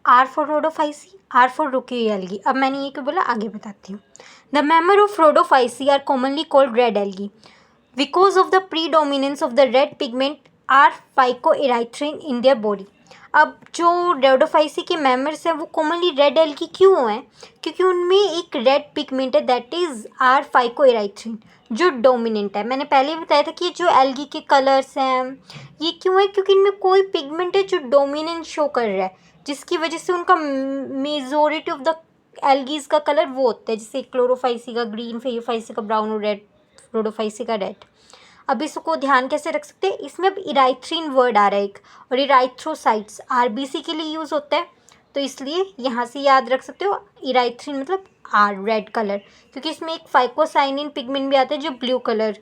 Are for Rhodophyceae, R for रुकी algae. अब मैंने ये क्यों बोला, आगे बताती हूँ। The member of Rhodophyceae are commonly called red algae because of the predominance of the red pigment r phycoerythrin in their body. अब जो रोडोफाइसी के मेंबर्स हैं वो कॉमनली रेड एल्गी क्यों हैं, क्योंकि उनमें एक रेड पिगमेंट है दैट इज़ आर फाइकोएराइथ्रिन जो डोमिनेंट है। मैंने पहले भी बताया था कि जो एल्गी के कलर्स हैं ये क्यों है, क्योंकि इनमें कोई पिगमेंट है जो डोमिनेंट शो कर रहा है, जिसकी वजह से उनका मेजोरिटी ऑफ द एल्गीज का कलर वो होता है, जैसे क्लोरोफाइसी का ग्रीन, फेयोफाइसी का ब्राउन और रेड, रोडोफाइसी का रेड। अब इसको ध्यान कैसे रख सकते हैं, इसमें अब इराइथ्रिन वर्ड आ रहा है एक, और इराइथ्रोसाइट्स आरबीसी के लिए यूज़ होता है, तो इसलिए यहाँ से याद रख सकते हो इराइथ्रिन मतलब आर रेड कलर, क्योंकि इसमें एक फाइकोसाइनिन पिगमेंट भी आता है जो ब्लू कलर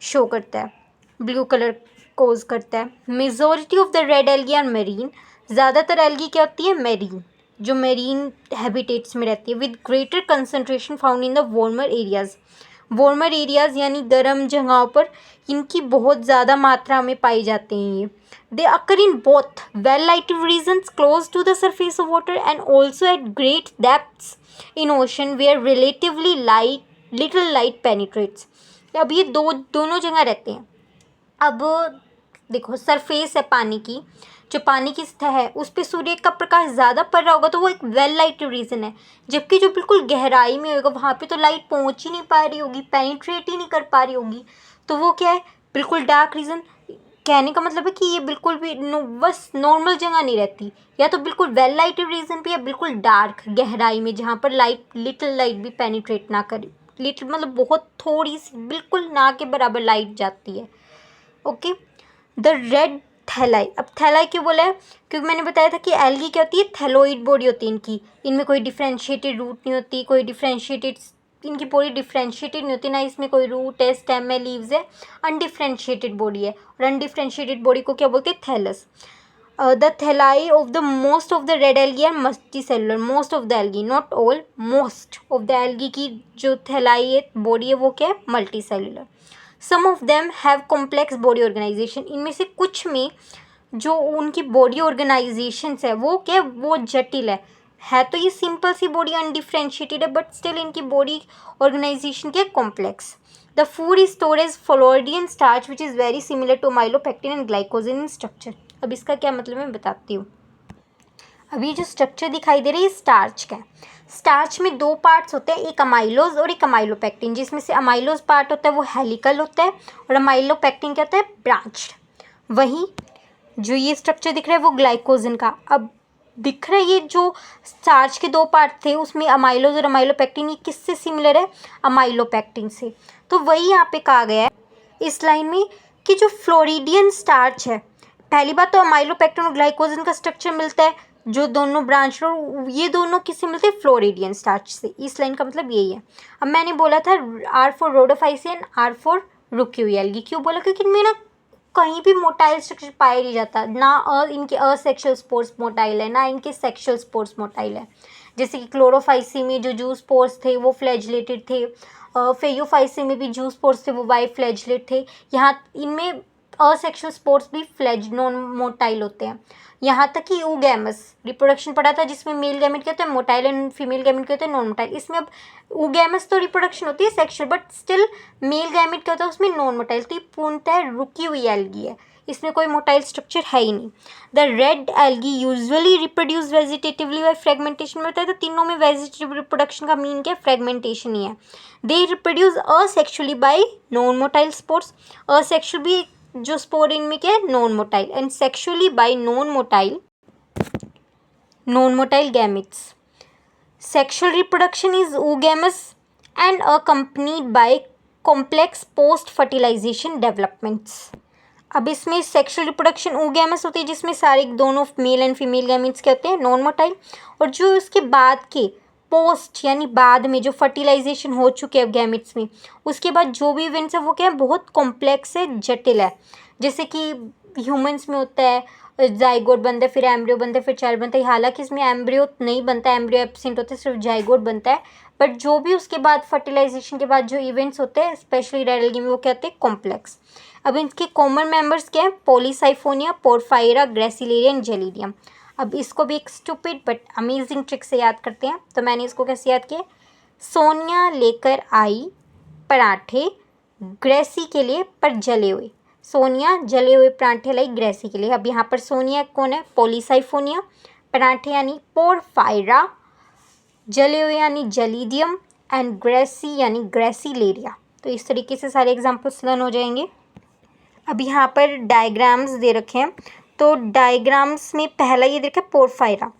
शो करता है, ब्लू कलर कोज करता है। Majority of the red algae are marine, ज़्यादातर एल्गी क्या होती है, मेरीन, जो मेरीन हैबिटेट्स में रहती है, with greater concentration found in the warmer areas. Warmer areas यानी गर्म जगहों पर इनकी बहुत ज़्यादा मात्रा में पाई जाते हैं ये। They occur in both well lighted regions close to the surface of water and also at great depths in ocean where relatively little light penetrates. अब ये दोनों जगह रहते हैं। अब देखो सरफेस है पानी की, जो पानी की सतह है उस पर सूर्य का प्रकाश ज़्यादा पड़ रहा होगा तो वो एक वेल लाइटेड रीजन है, जबकि जो बिल्कुल गहराई में होगा वहाँ पे तो लाइट पहुँच ही नहीं पा रही होगी, पेनिट्रेट ही नहीं कर पा रही होगी, तो वो क्या है, बिल्कुल डार्क रीजन। कहने का मतलब है कि ये बिल्कुल भी बस नॉर्मल जगह नहीं रहती, या तो बिल्कुल वेल लाइटेड रीजन पे या बिल्कुल डार्क गहराई में जहाँ पर लिटिल लाइट भी पेनिट्रेट ना करे। लिटिल मतलब बहुत थोड़ी सी, बिल्कुल ना के बराबर लाइट जाती है। Okay, the red thalli. अब थैलाई क्यों बोला है, क्योंकि मैंने बताया था कि एल्गी क्या होती है, थैलोइड बॉडी होती है इनकी, इनमें कोई डिफ्रेंशिएटेड रूट नहीं होती, कोई डिफ्रेंशिएटेड, इनकी बॉडी डिफ्रेंशिएटेड नहीं होती, ना इसमें कोई रूट है, स्टेम है, लीव्स है, अनडिफ्रेंशिएटेड बॉडी है, और अनडिफ्रेंशिएटेड बॉडी को क्या बोलते हैं, thallus. The thalli of the most of the red algae are multicellular, most of the algae, not all, most of the algae की जो थैलाई है बॉडी है वो क्या है, multicellular. Some of them have complex body organization, इनमें से कुछ में जो उनकी बॉडी ऑर्गेनाइजेशंस है वो क्या, वो जटिल है तो ये सिंपल सी बॉडी अनडिफ्रेंशिएटेड है, बट स्टिल इनकी बॉडी ऑर्गेनाइजेशन क्या, complex. The food is stored as floridean starch which is very similar to amylopectin and glycogen in structure. अब इसका क्या मतलब मैं बताती हूँ। अभी जो स्ट्रक्चर दिखाई दे रही है स्टार्च का है। स्टार्च में दो पार्ट्स होते हैं, एक अमाइलोज और एक अमाइलोपेक्टिन, जिसमें से अमाइलोज पार्ट होता है वो हेलिकल होता है और अमाइलोपेक्टिन क्या होता है, ब्रांच्ड। वहीं जो ये स्ट्रक्चर दिख रहा है वो ग्लाइकोजन का। अब दिख रहा है ये जो स्टार्च के दो पार्ट थे उसमें अमाइलोज और अमाइलोपेक्टिन, ये किससे सिमिलर है, अमाइलोपेक्टिन से। तो वही यहाँ पे कहा गया है इस लाइन में कि जो फ्लोरिडियन स्टार्च है, पहली बात तो अमाइलोपेक्टिन और ग्लाइकोजन का स्ट्रक्चर मिलता है जो दोनों ब्रांच, और ये दोनों किससे मिलते हैं, फ्लोरिडियन स्टार्च से। इस लाइन का मतलब यही है। अब मैंने बोला था R for Rhodophyceae and R for रुक्यूई एल्गी, क्यों बोला, क्योंकि इनमें ना कहीं भी मोटाइल स्ट्रक्चर पाया नहीं जाता, ना इनके असेक्सुअल स्पोर्स मोटाइल है, ना इनके सेक्सुअल स्पोर्स मोटाइल है। जैसे कि क्लोरोफाइसी में जो जूस पोर्स थे वो फ्लैजलेटेड थे, फेयोफाइसी में भी जूस पोर्स थे वो बाई फ्लैजलेट थे। यहाँ इनमें असेक्सुअल स्पोर्स भी फ्लैज नॉन मोटाइल होते हैं। यहाँ तक कि ऊगैमस रिप्रोडक्शन पढ़ा था जिसमें मेल गैमेट क्या होता है, मोटाइल, एंड फीमेल गैमेट क्या होता है, नॉन मोटाइल। इसमें अब ऊगैमस तो रिप्रोडक्शन होती है sexual, but still male gamete क्या होता है उसमें, नॉन मोटाइल। तो ये पूर्णतः रुकी हुई एल्गी है, इसमें कोई मोटाइल स्ट्रक्चर है ही नहीं। The red algae usually reproduce vegetatively by fragmentation में बताया, तो तीनों में वेजिटेटिव रिप्रोडक्शन का मीन क्या है, फ्रेगमेंटेशन ही है। They reproduce asexually bye non motile spores, asexual भी जो स्पोर इनमें क्या है, non motile, and sexually bye non motile gametes. Sexual reproduction is oogamous and accompanied by complex post fertilization developments। अब इसमें सेक्सुअल रिप्रोडक्शन oogamous होती है जिसमें सारे दोनों मेल एंड फीमेल गैमेट्स क्या होते हैं, नॉन मोटाइल, और जो उसके बाद के पोस्ट यानी बाद में जो फर्टिलाइजेशन हो चुके हैं गैमेट्स में, उसके बाद जो भी इवेंट्स है वो क्या है, बहुत कॉम्प्लेक्स है, जटिल है। जैसे कि ह्यूमंस में होता है जाइगोट बनता है, फिर एम्ब्रियो बनता है, फिर चाइल्ड बनता है। हालांकि इसमें एम्ब्रियो नहीं बनता है, एम्ब्रियो एब्सेंट होता है, सिर्फ जाइगोट बनता है, बट जो भी उसके बाद फर्टिलाइजेशन के बाद जो इवेंट्स होते हैं स्पेशली रेड एल्गी में वो क्या होते हैं, कॉम्प्लेक्स। अब इनके कॉमन मेंबर्स क्या हैं, Polysiphonia, porphyra, gracilaria and gelidium. अब इसको भी एक स्टूपिड बट अमेजिंग ट्रिक से याद करते हैं। तो मैंने इसको कैसे याद किया, सोनिया लेकर आई पराठे ग्रेसी के लिए पर जले हुए। सोनिया जले हुए पराठे लाई ग्रेसी के लिए। अब यहाँ पर सोनिया कौन है, पॉलीसाइफोनिया, पराठे यानी पोरफायरा, जले हुए यानी जलीडियम एंड ग्रेसी यानी ग्रेसिलेरिया। तो इस तरीके से सारे एग्जाम्पल्स लर्न हो जाएंगे। अब यहाँ पर डायग्राम्स दे रखे हैं, तो डायग्राम्स में पहला ये देखा पोरफायरा।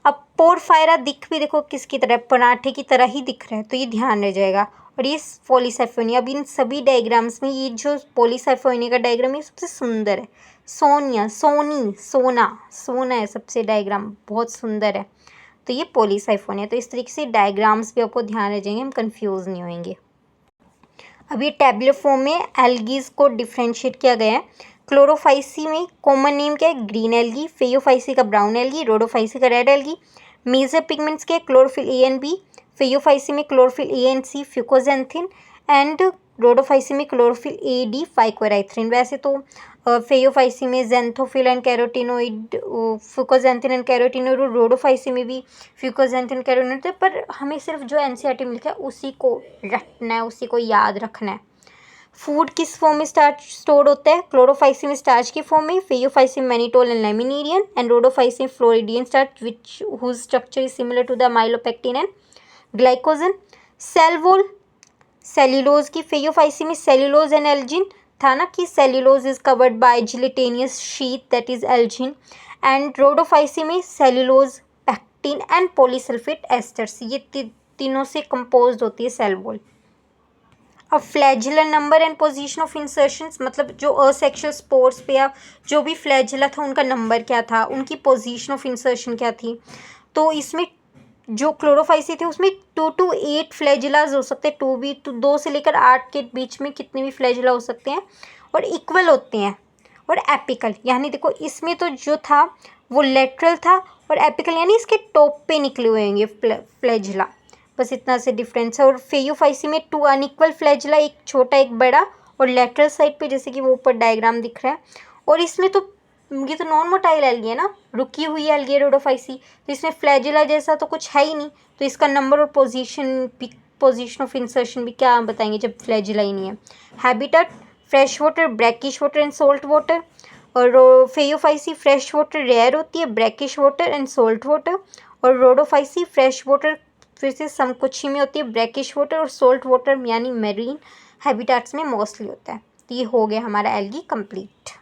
अब पोरफायरा दिख भी देखो किसकी तरह, पराठे की तरह ही दिख रहा है, तो ये ध्यान रह जाएगा। और ये पॉलीसाइफोनिया। अब इन सभी डायग्राम्स में ये जो पॉलीसाइफोनिया का डायग्राम है सबसे सुंदर है। सोनिया, सोनी, सोना, सोना है सबसे डायग्राम बहुत सुंदर है, तो ये पॉलीसाइफोनिया। तो इस तरीके से डायग्राम्स भी आपको ध्यान रह जाएंगे, हम कंफ्यूज नहीं होंगे। अब ये टेबुलर फॉर्म में एल्गीज को डिफ्रेंशिएट किया गया है। क्लोरोफाइसी में कॉमन नेम क्या है, ग्रीन एल्गी, फेयोफाइसी का ब्राउन एल्गी, रोडोफाइसी का रेड एल्गी। मेजर पिगमेंट्स के chlorophyll a and b, Phaeophyceae में chlorophyll a and c, fucoxanthin, and Rhodophyceae में क्लोरोफिल ए डी, फाइकोराइथ्रिन। वैसे तो फेयोफाइसी में xanthophyll and carotenoid, fucoxanthin and carotenoid, और Rhodophyceae में भी फ्यूकोजेंथिन कैरोटीनोइड है, पर हमें सिर्फ जो एनसीईआरटी में लिखा है उसी को रटना है, उसी को याद रखना है। फूड किस फॉर्म में स्टार्च स्टोर्ड होता है, क्लोरोफाइसी में स्टार्च की फॉर्म में, फेयोफाइसी में mannitol and laminarin, and Rhodophyceae में floridean starch which whose structure is similar to the amylopectin and glycogen. Cell wall cellulose की, फेयोफाइसी में सेल्यूलोज एंड एल्जिन था ना कि cellulose is covered by gelatinous sheath that is algin, and Rhodophyceae में cellulose, pectin and polysulphate esters, ये तीनों से composed होती है सेल वॉल। अब flagellar number and position of insertions, मतलब जो असेक्सुअल स्पोर्स पे या जो भी फ्लैजुला था उनका नंबर क्या था, उनकी पोजीशन ऑफ इंसर्शन क्या थी। तो इसमें जो क्लोरोफाइसी थे उसमें 2 to 8 फ्लैजुलाज हो सकते हैं, 2 से लेकर 8 के बीच में कितने भी फ्लैजुला हो सकते हैं, और इक्वल होते हैं। और एपिकल यानी देखो इसमें तो जो था वो लेटरल था, और एपिकल यानी इसके टॉप पे निकले हुए होंगे फ्लैजुला, बस इतना से डिफरेंस है। और फेयोफाइसी में 2 अनइक्वल फ्लैजुला, एक छोटा एक बड़ा, और लेटरल साइड पे जैसे कि वो ऊपर डायग्राम दिख रहा है। और इसमें तो ये तो नॉन मोटाइल एल्गी है ना, रुकी हुई एल्गी है रोडोफाइसी, तो इसमें फ्लैजुला जैसा तो कुछ है ही नहीं, तो इसका नंबर और पोजीशन ऑफ इंसर्शन भी क्या बताएंगे जब फ्लैजुला ही नहीं है। Habitat fresh water, brackish water and salt water. और फेयोफाइसी फ्रेश वाटर रेयर होती है, brackish water and salt water. और रोडोफाइसी फ्रेश वाटर फिर से सम कुछ ही में होती है, ब्रैकिश वाटर, और सॉल्ट वाटर यानी मेरीन हैबिटेट्स में मोस्टली होता है। तो ये हो गया हमारा एल्गी कंप्लीट।